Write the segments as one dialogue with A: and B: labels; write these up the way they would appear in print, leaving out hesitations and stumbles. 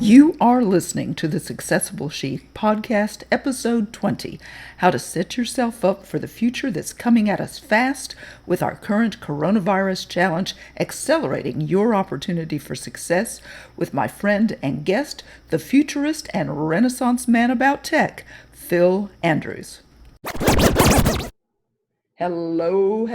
A: You are listening to the SuccessibleSHE Podcast, Episode 20, How to Set Yourself Up for the Future That's Coming at Us Fast with our current coronavirus challenge, accelerating your opportunity for success with my friend and guest, the futurist and Renaissance man about tech, Phil Andrews. Hello,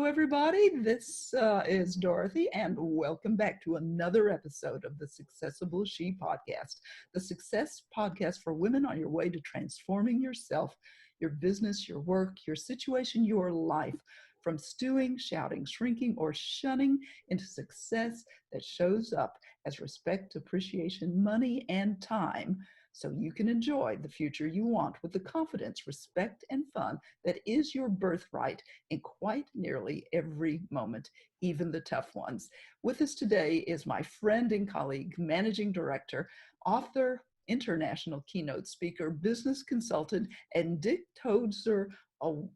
A: everybody. This is Dorothy, and welcome back to another episode of the SuccessibleSHE Podcast, the success podcast for women on your way to transforming yourself, your business, your work, your situation, your life, from stewing, shouting, shrinking, or shunning into success that shows up as respect, appreciation, money, and time, so you can enjoy the future you want with the confidence, respect, and fun that is your birthright in quite nearly every moment, even the tough ones. With us today is my friend and colleague, managing director, author, international keynote speaker, business consultant, and Dick Tozer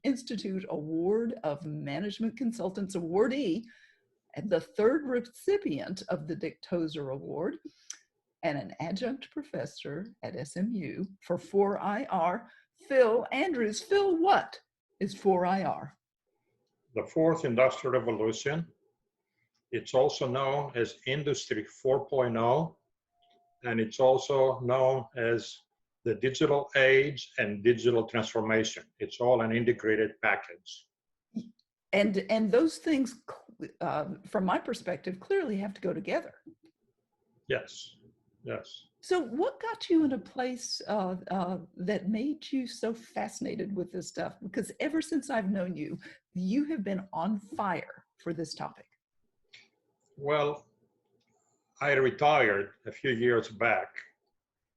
A: Institute Award of Management Consultants awardee, and the third recipient of the Dick Tozer Award, and an adjunct professor at SMU for 4IR, Phil Andrews. Phil, what is 4IR?
B: The fourth industrial revolution. It's also known as Industry 4.0, and it's also known as the digital age and digital transformation. It's all an integrated package.
A: And those things, from my perspective, clearly have to go together.
B: Yes. Yes.
A: So what got you in a place that made you so fascinated with this stuff? Because ever since I've known you, you have been on fire for this topic.
B: Well, I retired a few years back,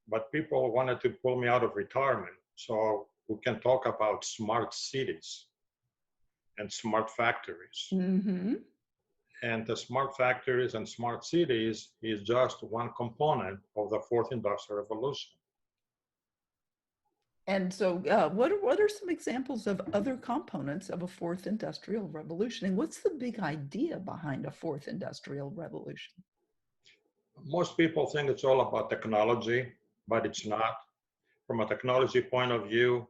B: but people wanted to pull me out of retirement. So we can talk about smart cities and smart factories.
A: Mm-hmm.
B: And the smart factories and smart cities is just one component of the fourth industrial revolution.
A: And so what are some examples of other components of a fourth industrial revolution? And what's the big idea behind a fourth industrial revolution?
B: Most people think it's all about technology, but it's not. From a technology point of view,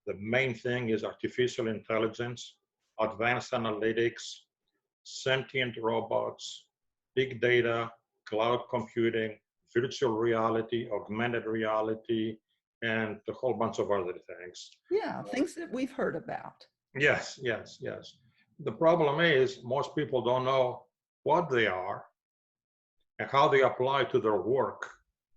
B: the main thing is artificial intelligence, advanced analytics, sentient robots, big data, cloud computing, virtual reality, augmented reality, and a whole bunch of other things.
A: Yeah, things that we've heard about.
B: Yes. The problem is most people don't know what they are and how they apply to their work,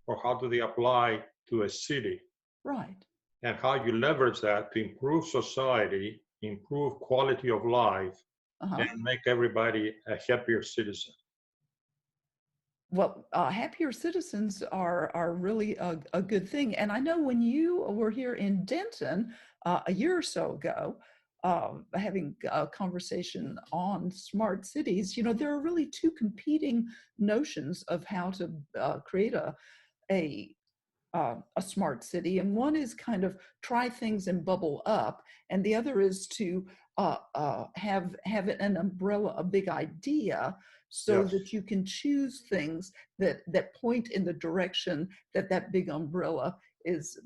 B: or how do they apply to a city.
A: Right.
B: And how you leverage that to improve society, improve quality of life, and make everybody a happier citizen.
A: Well, happier citizens are really a good thing. And I know when you were here in Denton a year or so ago, having a conversation on smart cities, there are really two competing notions of how to create a smart city. And one is kind of try things and bubble up, and the other is to have an umbrella, a big idea, so
B: Yes.
A: that you can choose things that point in the direction that big umbrella is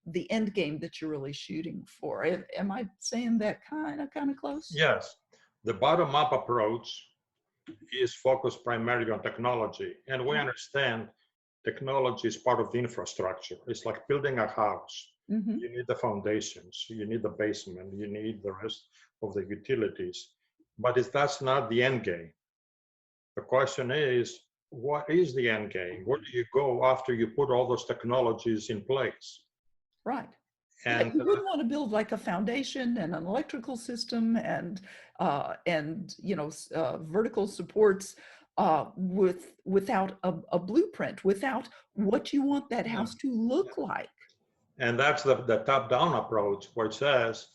A: the end game that you're really shooting for. Am I saying that kind of close?
B: Yes. The bottom-up approach is focused primarily on technology, and we understand technology is part of the infrastructure. It's like building a house. Mm-hmm. You need the foundations, you need the basement, you need the rest of the utilities, but that's not the end game. The question is, what is the end game? Where do you go after you put all those technologies in place?
A: Right. And you wouldn't want to build like a foundation and an electrical system and vertical supports without a blueprint, without what you want that house to look like.
B: And that's the top-down approach, where it says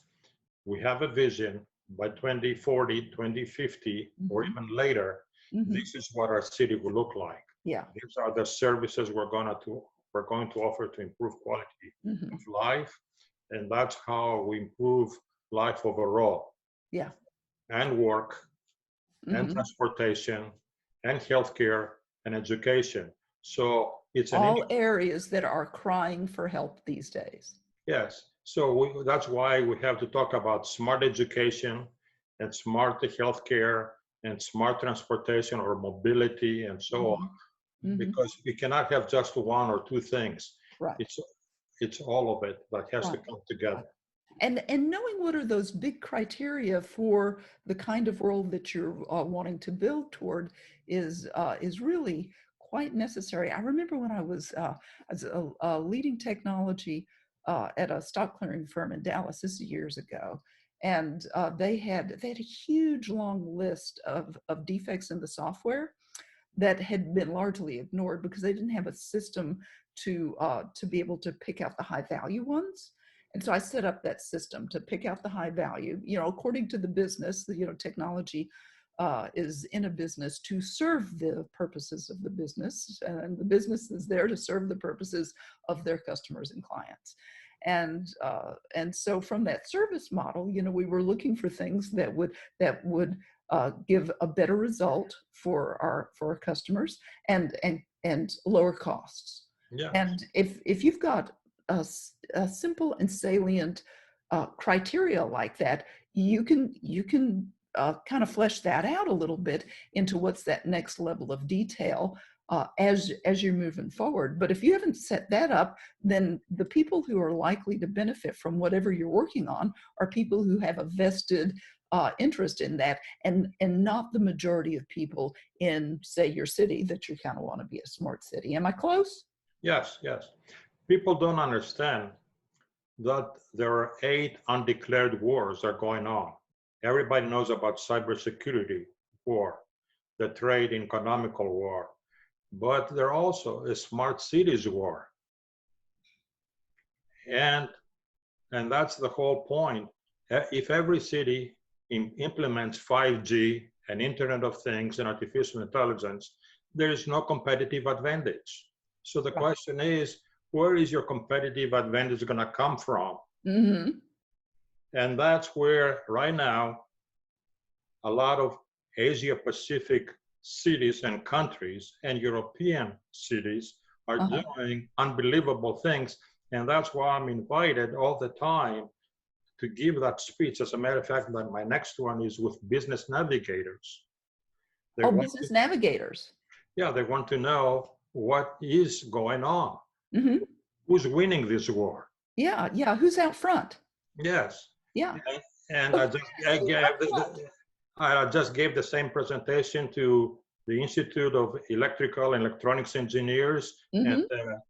B: we have a vision by 2040, 2050, or even later. Mm-hmm. This is what our city will look like.
A: Yeah.
B: These are the services we're going to offer to improve quality of life, and that's how we improve life overall.
A: Yeah.
B: And work, and transportation, and healthcare, and education. So it's an
A: all areas that are crying for help these days.
B: yes. So that's why we have to talk about smart education and smart healthcare and smart transportation or mobility and so on, because we cannot have just one or two things.
A: Right.
B: It's all of it that has to come together.
A: And knowing what are those big criteria for the kind of world that you're wanting to build toward is really quite necessary. I remember when I was as a leading technology at a stock clearing firm in Dallas. This is years ago, and they had a huge long list of defects in the software that had been largely ignored because they didn't have a system to be able to pick out the high value ones. And so I set up that system to pick out the high value, according to the business, technology is in a business to serve the purposes of the business, and the business is there to serve the purposes of their customers and clients. And so from that service model, we were looking for things that would give a better result for our customers and lower costs.
B: Yeah.
A: And if you've got a simple and salient criteria like that, you can kind of flesh that out a little bit into what's that next level of detail as you're moving forward. But if you haven't set that up, then the people who are likely to benefit from whatever you're working on are people who have a vested interest in that, and not the majority of people in, say, your city that you kind of want to be a smart city. Am I close?
B: Yes. People don't understand that there are 8 undeclared wars that are going on. Everybody knows about cybersecurity war, the trade and economical war, but there also is smart cities war. And that's the whole point. If every city implements 5G and Internet of Things and artificial intelligence, there is no competitive advantage. So the question is, where is your competitive advantage going to come from? And that's where right now, a lot of Asia Pacific cities and countries and European cities are doing unbelievable things. And that's why I'm invited all the time to give that speech. As a matter of fact, my next one is with business navigators.
A: Business navigators.
B: Yeah, they want to know what is going on. Who's winning this war?
A: Yeah. Who's out front?
B: Yes.
A: Yeah.
B: And I just gave the same presentation to the Institute of Electrical and Electronics Engineers and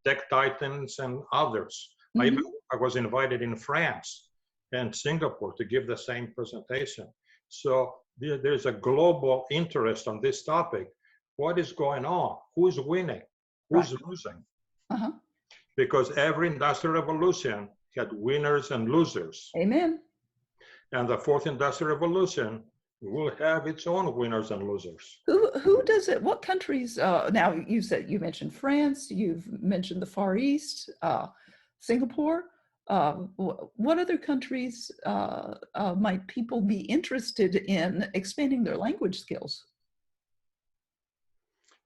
B: Tech Titans and others. I was invited in France and Singapore to give the same presentation. So there's a global interest on this topic. What is going on? Who's winning? Who's losing? Because every industrial revolution had winners and losers.
A: Amen.
B: And the fourth industrial revolution will have its own winners and losers.
A: Who does it? What countries? Now you mentioned France. You've mentioned the Far East, Singapore. What other countries might people be interested in expanding their language skills?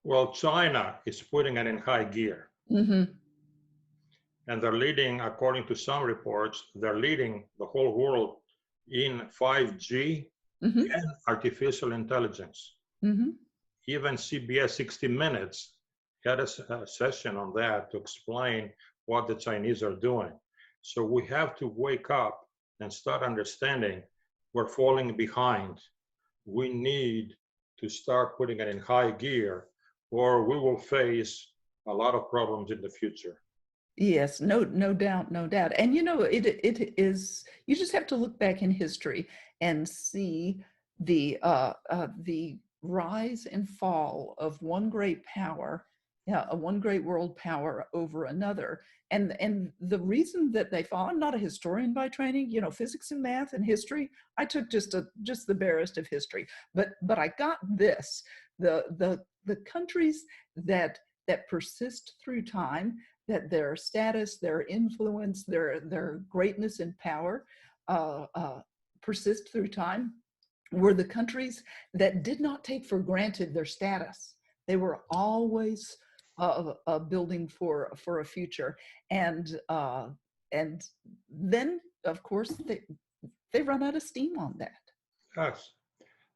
B: Well, China is putting it in high gear. And they're leading, according to some reports, they're leading the whole world in 5G and artificial intelligence. Even CBS 60 Minutes had a session on that to explain what the Chinese are doing. So we have to wake up and start understanding we're falling behind. We need to start putting it in high gear, or we will face a lot of problems in the future.
A: Yes, no doubt. And it is, you just have to look back in history and see the rise and fall of one great power, one great world power over another. And the reason that they fall, I'm not a historian by training, physics and math and history, I took just the barest of history, but I got this, the countries that persist through time, that their status, their influence, their greatness and power persist through time, were the countries that did not take for granted their status. They were always building for a future. And then, of course, they run out of steam on that.
B: Yes.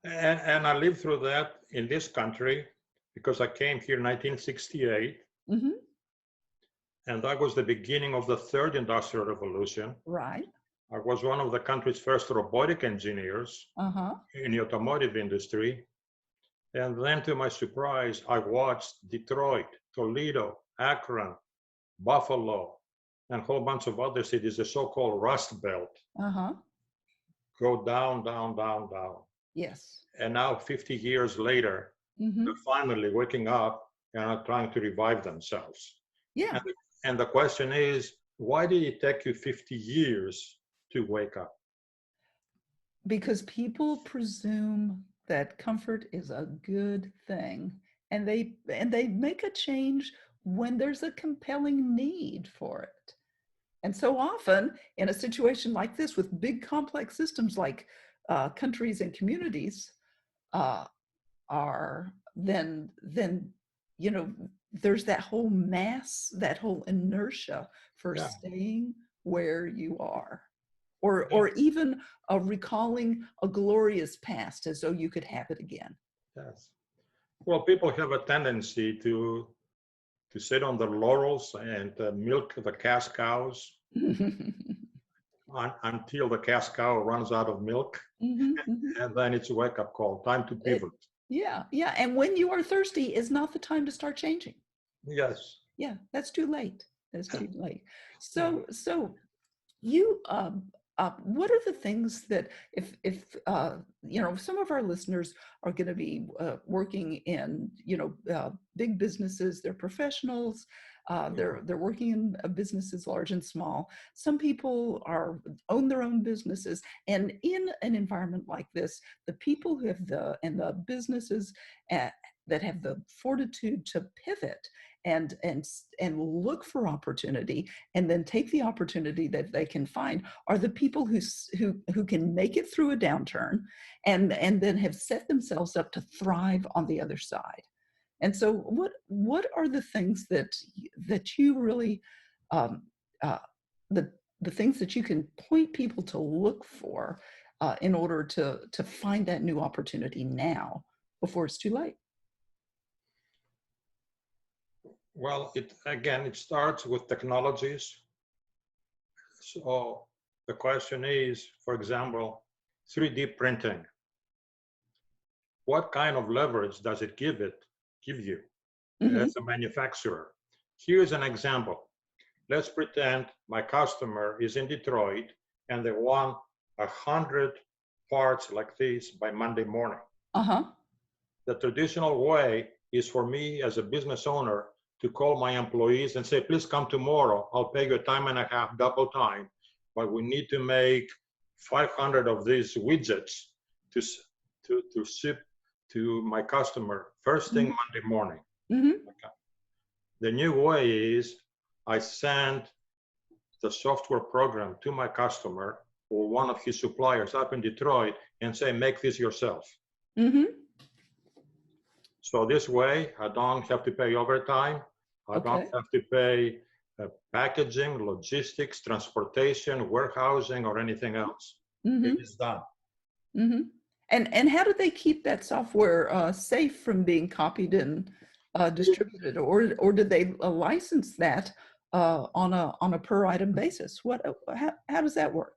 B: And I lived through that in this country because I came here in 1968.
A: Mm-hmm.
B: And that was the beginning of the third industrial revolution.
A: Right.
B: I was one of the country's first robotic engineers in the automotive industry. And then to my surprise, I watched Detroit, Toledo, Akron, Buffalo, and a whole bunch of other cities, the so-called Rust Belt, go down, down, down, down.
A: Yes.
B: And now 50 years later, they're finally waking up and are trying to revive themselves.
A: Yeah.
B: And the question is, why did it take you 50 years to wake up?
A: Because people presume that comfort is a good thing, and they make a change when there's a compelling need for it. And so often in a situation like this with big complex systems like countries and communities are then you know, there's that whole mass, that whole inertia for staying where you are, or even recalling a glorious past as though you could have it again.
B: Yes. Well, people have a tendency to sit on their laurels and milk the cash cows until the cash cow runs out of milk, and then it's a wake-up call, time to pivot.
A: Yeah. And when you are thirsty is not the time to start changing.
B: Yes.
A: Yeah, that's too late. That's too late. So you, what are the things that if you know, some of our listeners are going to be working in, you know, big businesses, they're professionals, they're working in businesses large and small. Some people own their own businesses, and in an environment like this, the people who have the businesses that have the fortitude to pivot and look for opportunity and then take the opportunity that they can find are the people who can make it through a downturn and then have set themselves up to thrive on the other side. And so what are the things that you really the things that you can point people to look for in order to find that new opportunity now before it's too late?
B: Well, it starts with technologies. So the question is, for example, 3D printing. What kind of leverage does it give you as a manufacturer? Here's an example. Let's pretend my customer is in Detroit and they want 100 parts like this by Monday morning. The traditional way is for me as a business owner to call my employees and say, please come tomorrow. I'll pay you time and a half, double time, but we need to make 500 of these widgets to ship to my customer first thing Monday morning. Okay. The new way is I send the software program to my customer or one of his suppliers up in Detroit and say, make this yourself. So this way, I don't have to pay overtime. I don't have to pay packaging, logistics, transportation, warehousing, or anything else. It is done.
A: And how do they keep that software safe from being copied and distributed, or did they license that on a per item basis? How does that work?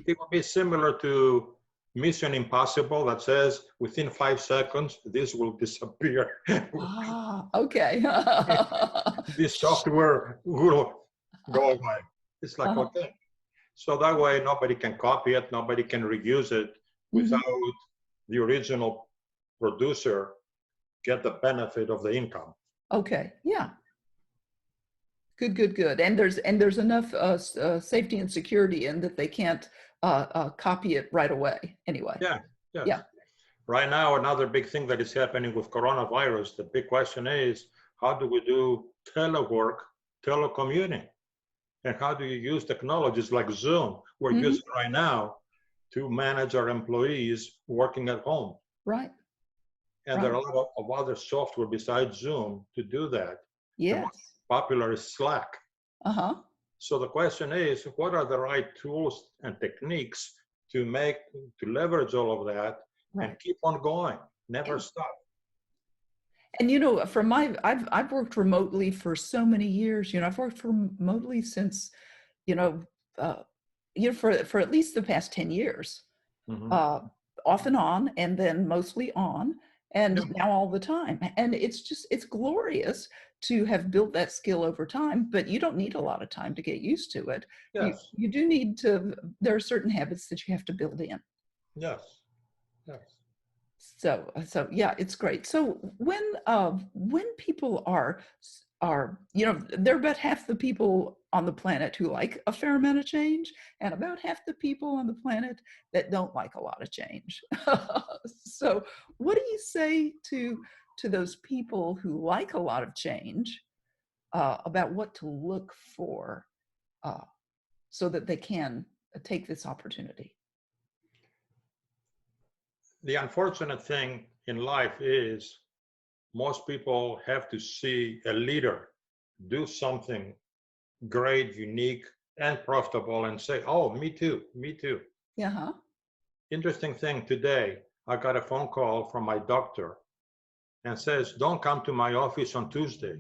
B: It would be similar to Mission Impossible that says within 5 seconds this will disappear.
A: Okay.
B: This software will go away. It's like okay. So that way nobody can copy it, nobody can reuse it without the original producer get the benefit of the income.
A: Okay. Yeah. Good. And there's enough safety and security in that they can't copy it right away anyway.
B: Yeah. Right now, another big thing that is happening with coronavirus, the big question is, how do we do telework, telecommuting? And how do you use technologies like Zoom we're using right now to manage our employees working at home?
A: Right.
B: And there are a lot of other software besides Zoom to do that. The most
A: Yes.
B: popular is Slack.
A: Uh-huh.
B: So the question is, what are the right tools and techniques to leverage all of that and keep on going, never stop?
A: And you know, I've worked remotely for so many years. You know, I've worked remotely since, you know, uh, for at least the past 10 years, off and on, and then mostly on, and now all the time. And it's glorious to have built that skill over time, but you don't need a lot of time to get used to it.
B: Yes.
A: You do need to, there are certain habits that you have to build in.
B: Yes. Yes.
A: So yeah, it's great. So when people are, you know, there are about half the people on the planet who like a fair amount of change, and about half the people on the planet that don't like a lot of change. So what do you say to those people who like a lot of change, about what to look for, so that they can take this opportunity?
B: The unfortunate thing in life is most people have to see a leader do something great, unique, and profitable and say, oh, me too, me too.
A: Yeah.
B: Interesting thing today, I got a phone call from my doctor and says, don't come to my office on Tuesday.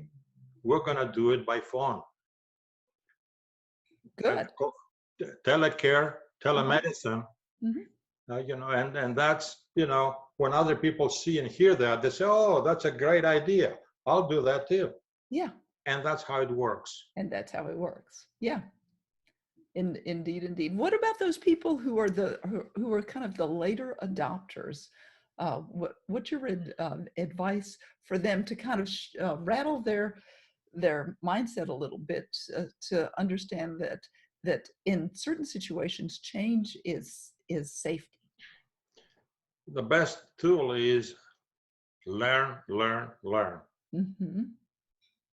B: We're going to do it by phone.
A: Good.
B: Telecare, telemedicine. You know, and that's, you know, when other people see and hear that, they say, oh, that's a great idea. I'll do that too.
A: Yeah.
B: And that's how it works.
A: And that's how it works. Yeah. Indeed. What about those people who are who are kind of the later adopters? What's your advice for them to kind of rattle their mindset a little bit, to understand that in certain situations change is safety?
B: The best tool is learn.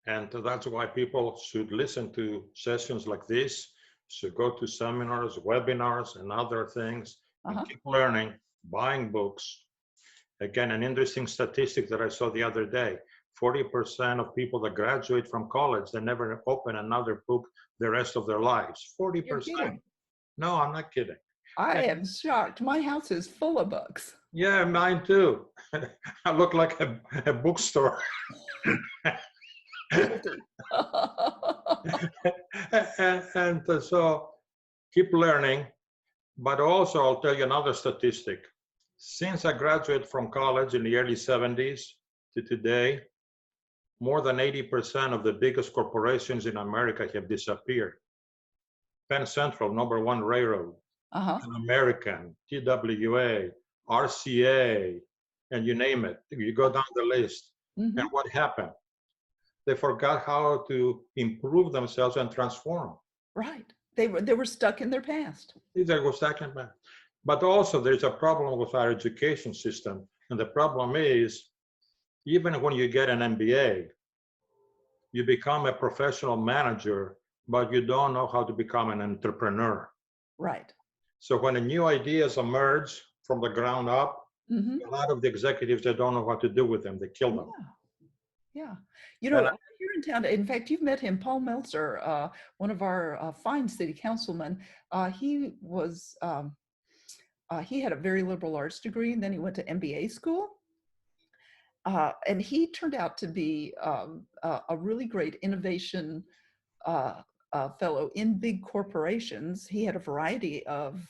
B: And that's why people should listen to sessions like this, should go to seminars, webinars, and other things, and keep learning, buying books. Again, an interesting statistic that I saw the other day, 40% of people that graduate from college, they never open another book the rest of their lives. 40%.
A: You're kidding.
B: No, I'm not kidding.
A: I am shocked. My house is full of books.
B: Yeah, mine too. I look like a bookstore. and so keep learning. But also, I'll tell you another statistic. Since I graduated from college in the early 70s to today, more than 80% of the biggest corporations in America have disappeared. Penn Central, #1 railroad, An American, TWA, RCA, and you name it. You go down the list. And what happened? They forgot how to improve themselves and transform.
A: Right. They were stuck in their past.
B: They were stuck in past. But also there's a problem with our education system. And the problem is, even when you get an MBA, you become a professional manager, but you don't know how to become an entrepreneur.
A: Right.
B: So when the new ideas emerge from the ground up, a lot of the executives, they don't know what to do with them. They kill them.
A: Yeah. You know, here in town, in fact, you've met him, Paul Meltzer, one of our fine city councilmen. He was, he had a very liberal arts degree, and then he went to MBA school. And he turned out to be a really great innovation fellow in big corporations. He had a variety of,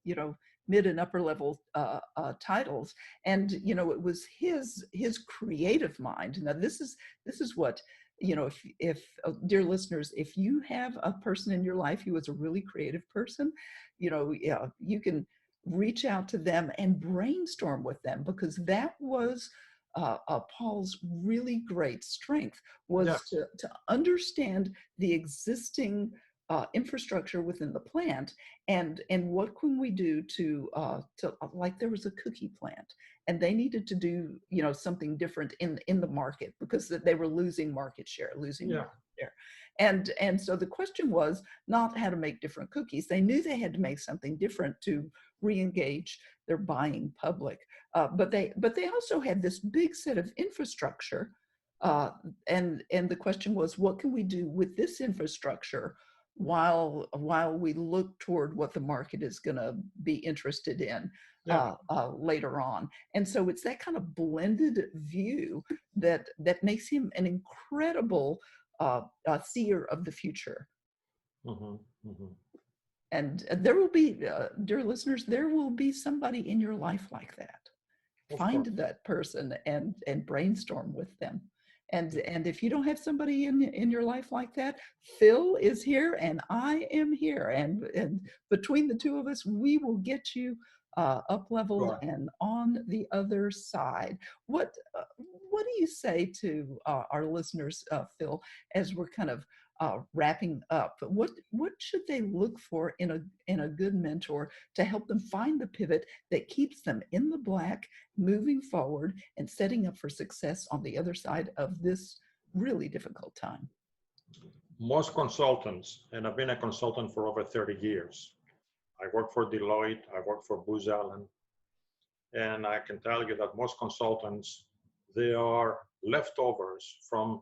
A: you know, mid and upper level titles, and you know, it was his creative mind. Now this is what, you know, if dear listeners, if you have a person in your life who is a really creative person, you know, you can reach out to them and brainstorm with them, because that was Paul's really great strength, was to understand the existing infrastructure within the plant, and what can we do to like, there was a cookie plant, and they needed to do, you know, something different in the market, because they were losing market share. And so the question was not how to make different cookies. They knew they had to make something different to re-engage their buying public. But they also had this big set of infrastructure, and the question was, what can we do with this infrastructure while we look toward what the market is going to be interested in later on? And so it's that kind of blended view that makes him an incredible seer of the future.
B: Mm-hmm, mm-hmm.
A: And there will be, dear listeners, there will be somebody in your life like that. Find that person and brainstorm with them. And if you don't have somebody in your life like that, Phil is here and I am here. And between the two of us, we will get you up leveled and on the other side. What do you say to our listeners, Phil, as we're kind of wrapping up? What should they look for in a good mentor to help them find the pivot that keeps them in the black, moving forward and setting up for success on the other side of this really difficult time?
B: Most consultants, and I've been a consultant for over 30 years. I work for Deloitte, I work for Booz Allen, and I can tell you that most consultants, they are leftovers from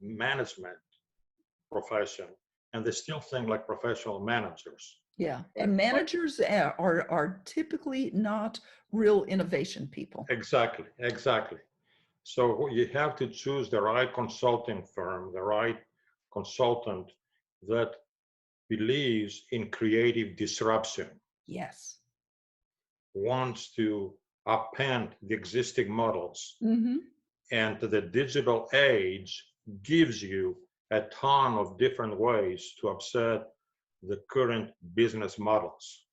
B: management profession, and they still think like professional managers.
A: Yeah, and managers are typically not real innovation people.
B: Exactly. So you have to choose the right consulting firm, the right consultant that believes in creative disruption.
A: Yes.
B: Wants to append the existing models.
A: Mm-hmm.
B: And the digital age gives you a ton of different ways to upset the current business models.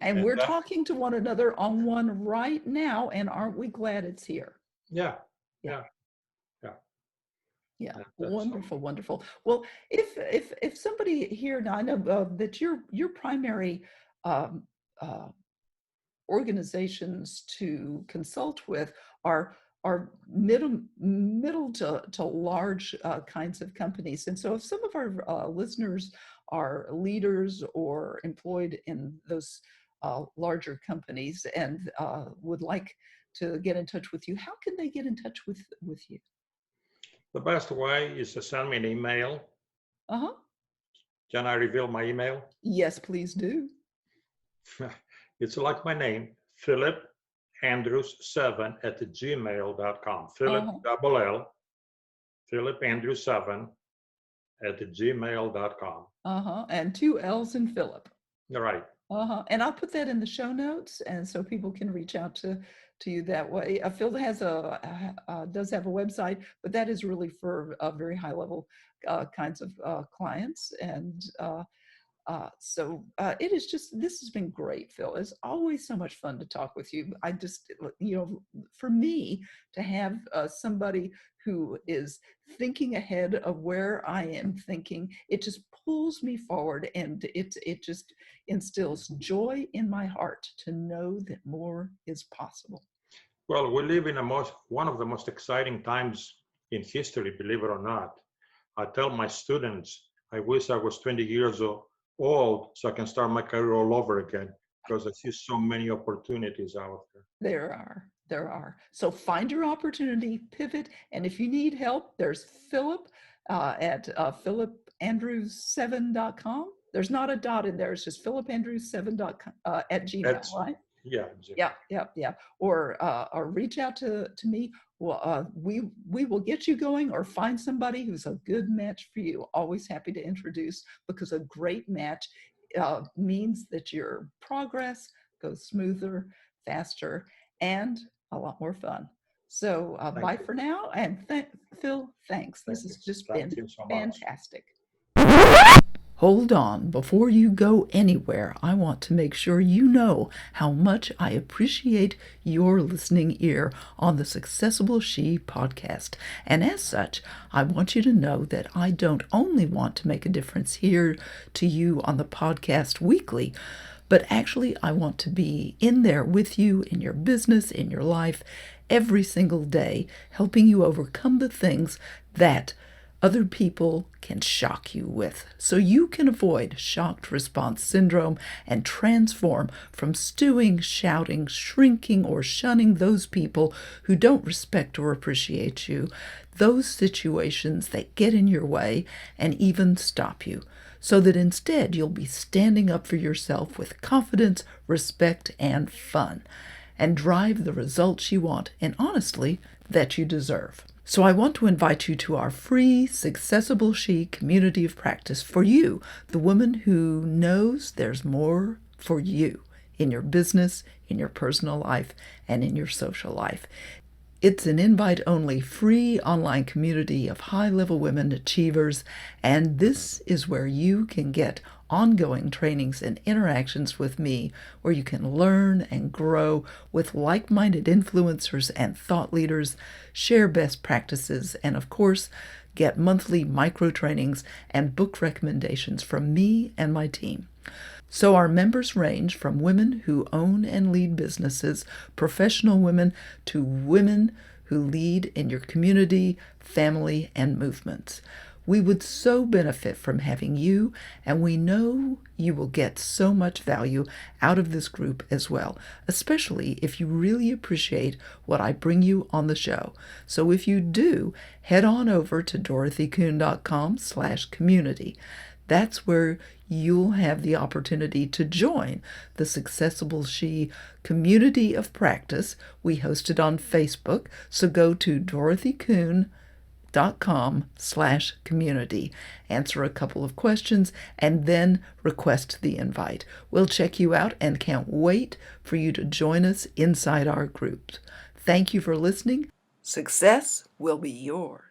A: And we're talking to one another on one right now, and aren't we glad it's here?
B: Yeah.
A: Wonderful. Well, if somebody here now, I know that your primary organizations to consult with are middle to large kinds of companies. And so if some of our listeners are leaders or employed in those larger companies and would like to get in touch with you, how can they get in touch with you?
B: The best way is to send me an email.
A: Uh-huh.
B: Can I reveal my email?
A: Yes, please do.
B: It's like my name, Phillip Andrews 7 at gmail.com. Phillip double L, Phillip Andrews 7 at gmail.com.
A: And 2 L's in Phillip.
B: Right.
A: And I'll put that in the show notes, and so people can reach out to you that way. Phil does have a website, but that is really for very high level kinds of clients. And so it is just, this has been great, Phil. It's always so much fun to talk with you. I just, for me to have somebody who is thinking ahead of where I am thinking, it just pulls me forward, and it just instills joy in my heart to know that more is possible.
B: Well, we live in one of the most exciting times in history, believe it or not. I tell my students, I wish I was 20 years old so I can start my career all over again, because I see so many opportunities out there.
A: There are. So find your opportunity, pivot, and if you need help, there's Philip at philipandrews7.com. There's not a dot in there. It's just philipandrews7.com at Gmail, right? Yeah. Or reach out to me. Well, we will get you going, or find somebody who's a good match for you. Always happy to introduce, because a great match means that your progress goes smoother, faster, and a lot more fun. So bye for now. And Phil, thanks. This has just been fantastic. Hold on. Before you go anywhere, I want to make sure you know how much I appreciate your listening ear on the SuccessibleSHE podcast. And as such, I want you to know that I don't only want to make a difference here to you on the podcast weekly, but actually I want to be in there with you in your business, in your life, every single day, helping you overcome the things that other people can shock you with, so you can avoid shocked response syndrome and transform from stewing, shouting, shrinking, or shunning those people who don't respect or appreciate you, those situations that get in your way and even stop you, so that instead you'll be standing up for yourself with confidence, respect, and fun, and drive the results you want and honestly that you deserve. So I want to invite you to our free SuccessibleSHE community of practice for you, the woman who knows there's more for you in your business, in your personal life, and in your social life. It's an invite-only free online community of high-level women achievers, and this is where you can get ongoing trainings and interactions with me, where you can learn and grow with like-minded influencers and thought leaders, share best practices, and of course, get monthly micro-trainings and book recommendations from me and my team. So our members range from women who own and lead businesses, professional women, to women who lead in your community, family, and movements. We would so benefit from having you, and we know you will get so much value out of this group as well, especially if you really appreciate what I bring you on the show. So if you do, head on over to dorothykuhn.com/community. That's where you'll have the opportunity to join the SuccessibleSHE community of practice. We host it on Facebook, so go to dorothykuhn.com/community, answer a couple of questions, and then request the invite. We'll check you out and can't wait for you to join us inside our group. Thank you for listening. Success will be yours.